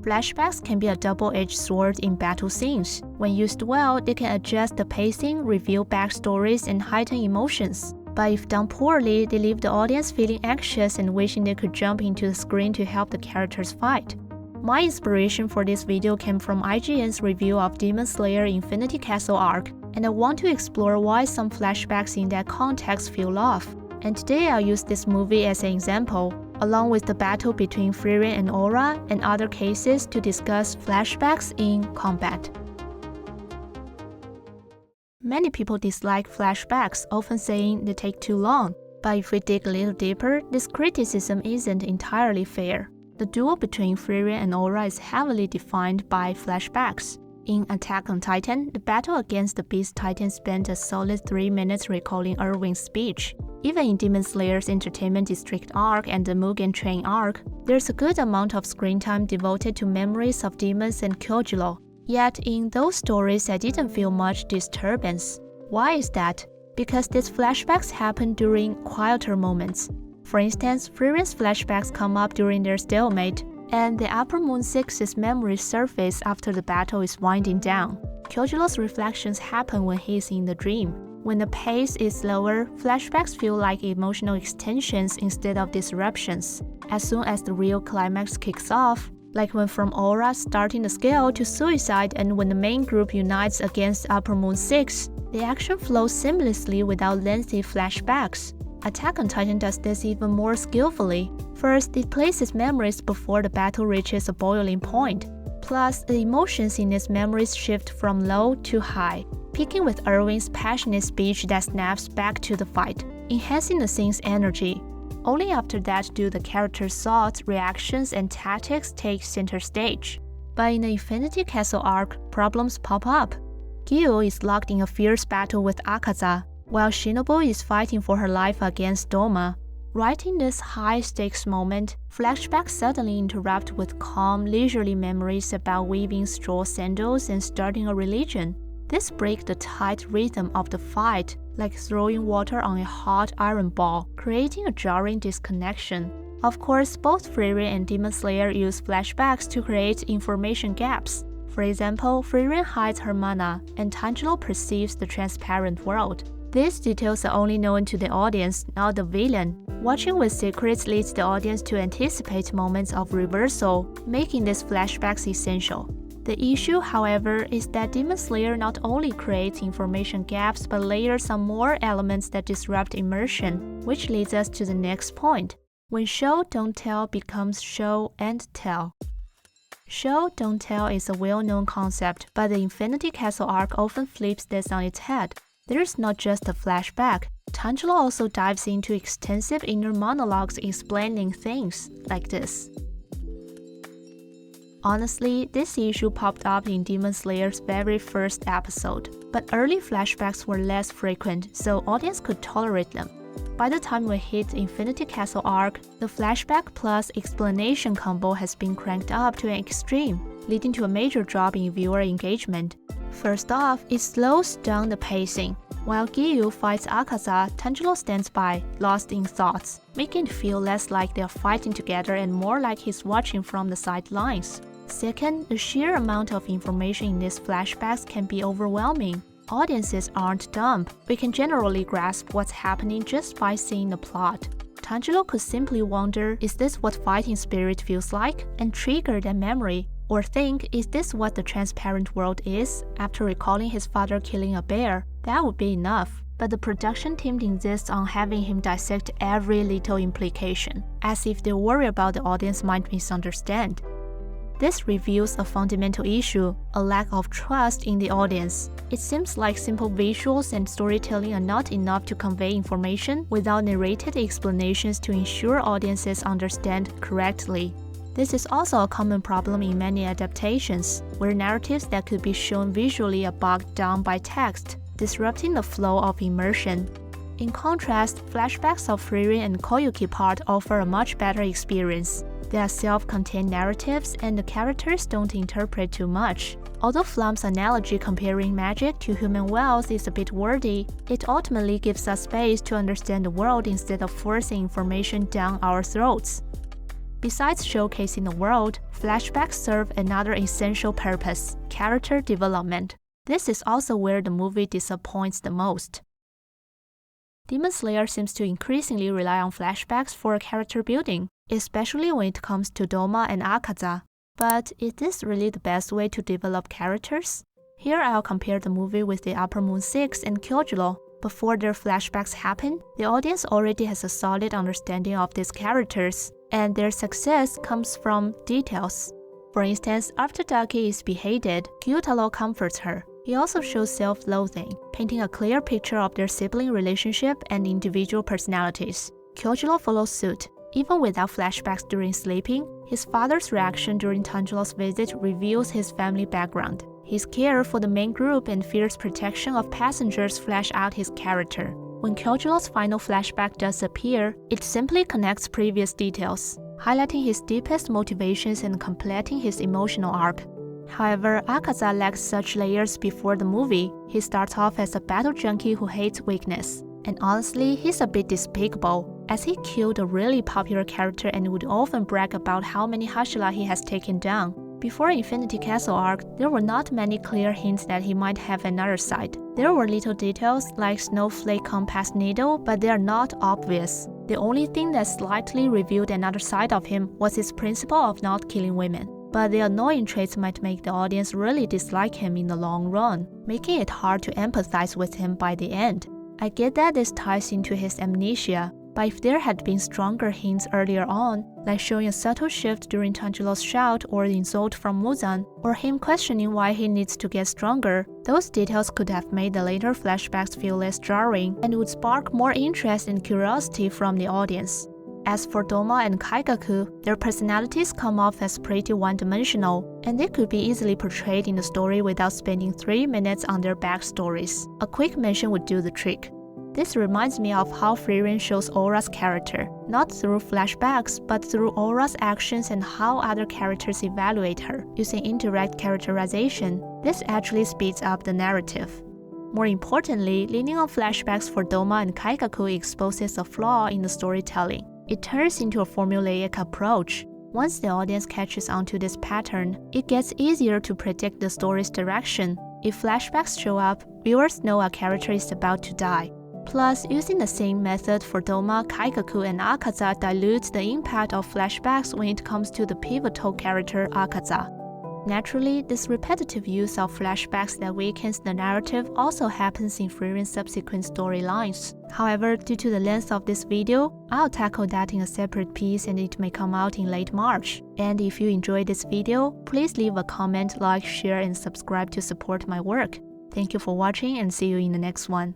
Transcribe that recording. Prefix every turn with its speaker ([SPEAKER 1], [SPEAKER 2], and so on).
[SPEAKER 1] Flashbacks can be a double-edged sword in battle scenes. When used well, they can adjust the pacing, reveal backstories, and heighten emotions. But if done poorly, they leave the audience feeling anxious and wishing they could jump into the screen to help the characters fight. My inspiration for this video came from IGN's review of Demon Slayer Infinity Castle arc, and I want to explore why some flashbacks in that context feel off. And today I'll use this movie as an example, along with the battle between Frieren and Aura and other cases to discuss flashbacks in combat. Many people dislike flashbacks, often saying they take too long. But if we dig a little deeper, this criticism isn't entirely fair. The duel between Frieren and Aura is heavily defined by flashbacks. In Attack on Titan, the battle against the Beast Titan spent a solid 3 minutes recalling Erwin's speech. Even in Demon Slayer's Entertainment District arc and the Mugen Train arc, there's a good amount of screen time devoted to memories of demons and Kyojuro. Yet in those stories, I didn't feel much disturbance. Why is that? Because these flashbacks happen during quieter moments. For instance, Frieren's flashbacks come up during their stalemate, and the Upper Moon 6's memories surface after the battle is winding down. Kyojuro's reflections happen when he's in the dream. When the pace is slower, flashbacks feel like emotional extensions instead of disruptions. As soon as the real climax kicks off, like when from Aura starting the scale to suicide and when the main group unites against Upper Moon 6, the action flows seamlessly without lengthy flashbacks. Attack on Titan does this even more skillfully. First, it places memories before the battle reaches a boiling point. Plus, the emotions in its memories shift from low to high, peaking with Erwin's passionate speech that snaps back to the fight, enhancing the scene's energy. Only after that do the characters' thoughts, reactions, and tactics take center stage. But in the Infinity Castle arc, problems pop up. Gyu is locked in a fierce battle with Akaza, while Shinobu is fighting for her life against Doma. Right in this high-stakes moment, flashbacks suddenly interrupt with calm, leisurely memories about weaving straw sandals and starting a religion. This breaks the tight rhythm of the fight, like throwing water on a hot iron ball, creating a jarring disconnection. Of course, both Frieren and Demon Slayer use flashbacks to create information gaps. For example, Frieren hides her mana, and Tanjiro perceives the transparent world. These details are only known to the audience, not the villain. Watching with secrets leads the audience to anticipate moments of reversal, making these flashbacks essential. The issue, however, is that Demon Slayer not only creates information gaps but layers some more elements that disrupt immersion, which leads us to the next point. When show don't tell becomes show and tell. Show don't tell is a well-known concept, but the Infinity Castle arc often flips this on its head. There's not just a flashback. Tanjiro also dives into extensive inner monologues explaining things like this. Honestly, this issue popped up in Demon Slayer's very first episode, but early flashbacks were less frequent, so audience could tolerate them. By the time we hit Infinity Castle arc, the flashback plus explanation combo has been cranked up to an extreme, leading to a major drop in viewer engagement. First off, it slows down the pacing. While Gyu fights Akaza, Tanjiro stands by, lost in thoughts, making it feel less like they're fighting together and more like he's watching from the sidelines. Second, the sheer amount of information in these flashbacks can be overwhelming. Audiences aren't dumb. We can generally grasp what's happening just by seeing the plot. Tanjiro could simply wonder, is this what fighting spirit feels like? And trigger that memory. Or think, is this what the transparent world is? After recalling his father killing a bear, that would be enough. But the production team insists on having him dissect every little implication, as if they worry about the audience might misunderstand. This reveals a fundamental issue, a lack of trust in the audience. It seems like simple visuals and storytelling are not enough to convey information without narrated explanations to ensure audiences understand correctly. This is also a common problem in many adaptations, where narratives that could be shown visually are bogged down by text, disrupting the flow of immersion. In contrast, flashbacks of Frieren and Koyuki part offer a much better experience. They are self-contained narratives and the characters don't interpret too much. Although Flum's analogy comparing magic to human wealth is a bit wordy, it ultimately gives us space to understand the world instead of forcing information down our throats. Besides showcasing the world, flashbacks serve another essential purpose: character development. This is also where the movie disappoints the most. Demon Slayer seems to increasingly rely on flashbacks for character building, especially when it comes to Doma and Akaza. But is this really the best way to develop characters? Here I'll compare the movie with the Upper Moon 6 and Kyojuro. Before their flashbacks happen, the audience already has a solid understanding of these characters, and their success comes from details. For instance, after Daki is beheaded, Gyutaro comforts her. He also shows self-loathing, painting a clear picture of their sibling relationship and individual personalities. Kyojuro follows suit. Even without flashbacks during sleeping, his father's reaction during Tanjiro's visit reveals his family background. His care for the main group and fierce protection of passengers flesh out his character. When Kyojiro's final flashback does appear, it simply connects previous details, highlighting his deepest motivations and completing his emotional arc. However, Akaza lacks such layers before the movie. He starts off as a battle junkie who hates weakness. And honestly, he's a bit despicable, as he killed a really popular character and would often brag about how many Hashira he has taken down. Before Infinity Castle arc, there were not many clear hints that he might have another side. There were little details like Snowflake compass needle, but they are not obvious. The only thing that slightly revealed another side of him was his principle of not killing women. But the annoying traits might make the audience really dislike him in the long run, making it hard to empathize with him by the end. I get that this ties into his amnesia, but if there had been stronger hints earlier on, like showing a subtle shift during Tanjiro's shout or the insult from Muzan, or him questioning why he needs to get stronger, those details could have made the later flashbacks feel less jarring and would spark more interest and curiosity from the audience. As for Doma and Kaigaku, their personalities come off as pretty one-dimensional, and they could be easily portrayed in the story without spending 3 minutes on their backstories. A quick mention would do the trick. This reminds me of how Frieren shows Aura's character, not through flashbacks, but through Aura's actions and how other characters evaluate her, using indirect characterization. This actually speeds up the narrative. More importantly, leaning on flashbacks for Doma and Kaigaku exposes a flaw in the storytelling. It turns into a formulaic approach. Once the audience catches on to this pattern, it gets easier to predict the story's direction. If flashbacks show up, viewers know a character is about to die. Plus, using the same method for Doma, Kaigaku, and Akaza dilutes the impact of flashbacks when it comes to the pivotal character Akaza. Naturally, this repetitive use of flashbacks that weakens the narrative also happens in Frieren's subsequent storylines. However, due to the length of this video, I'll tackle that in a separate piece and it may come out in late March. And if you enjoyed this video, please leave a comment, like, share, and subscribe to support my work. Thank you for watching and see you in the next one.